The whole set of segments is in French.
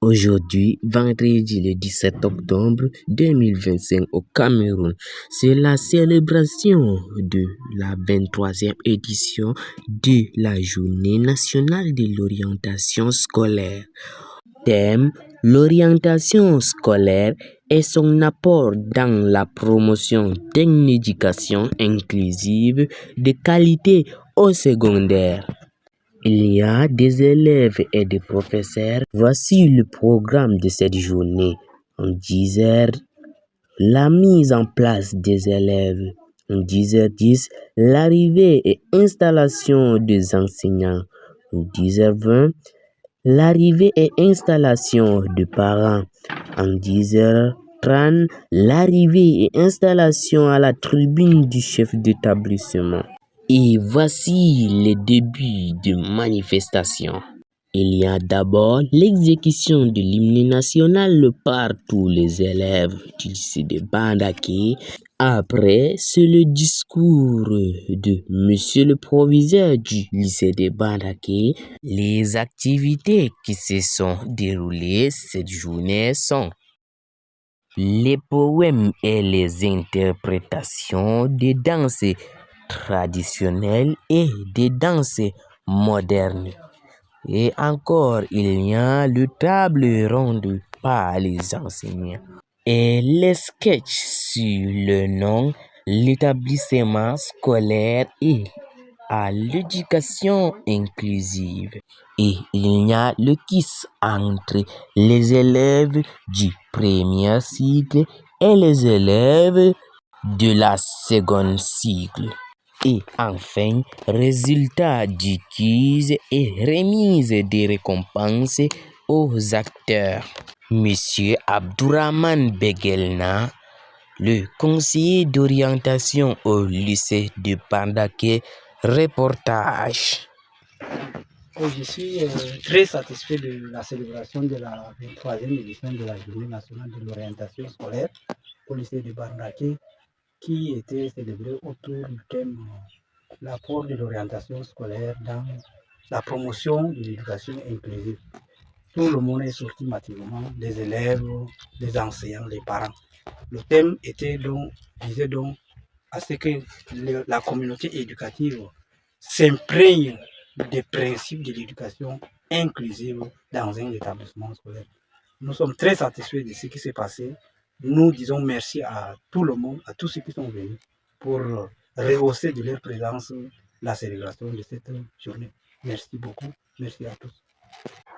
Aujourd'hui, vendredi le 17 octobre 2025 au Cameroun, c'est la célébration de la 23e édition de la Journée nationale de l'orientation scolaire. Thème: l'orientation scolaire et son apport dans la promotion d'une éducation inclusive de qualité au secondaire. Il y a des élèves et des professeurs. Voici le programme de cette journée. En 10 heures, la mise en place des élèves. En 10h10, l'arrivée et installation des enseignants. En 10h20, l'arrivée et installation des parents. En 10h30, l'arrivée et installation à la tribune du chef d'établissement. Et voici le début de manifestation. Il y a d'abord l'exécution de l'hymne national par tous les élèves du lycée de Bandaké. Après, c'est le discours de Monsieur le proviseur du lycée de Bandaké. Les activités qui se sont déroulées cette journée sont les poèmes et les interprétations des danses traditionnelles et des danses modernes. Et encore, il y a le table ronde par les enseignants et les sketchs sur le nom, l'établissement scolaire et à l'éducation inclusive. Et il y a le kiss entre les élèves du premier cycle et les élèves de la seconde cycle. Et enfin, résultat du quiz et remise des récompenses aux acteurs. Monsieur Abdourahmane Beguelna, le conseiller d'orientation au lycée de Bandaké, reportage. Je suis très satisfait de la célébration de la 23e édition de la Journée nationale de l'orientation scolaire au lycée de Bandaké, qui était célébrée autour du thème l'apport de l'orientation scolaire dans la promotion de l'éducation inclusive. Tout le monde est sorti massivement, les élèves, les enseignants, les parents. Le thème visait donc à ce que la communauté éducative s'imprègne des principes de l'éducation inclusive dans un établissement scolaire. Nous sommes très satisfaits de ce qui s'est passé. Nous disons merci à tout le monde, à tous ceux qui sont venus pour rehausser de leur présence la célébration de cette journée. Merci beaucoup. Merci à tous.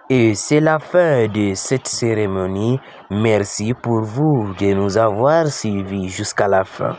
Et c'est la fin de cette cérémonie. Merci pour vous de nous avoir suivis jusqu'à la fin.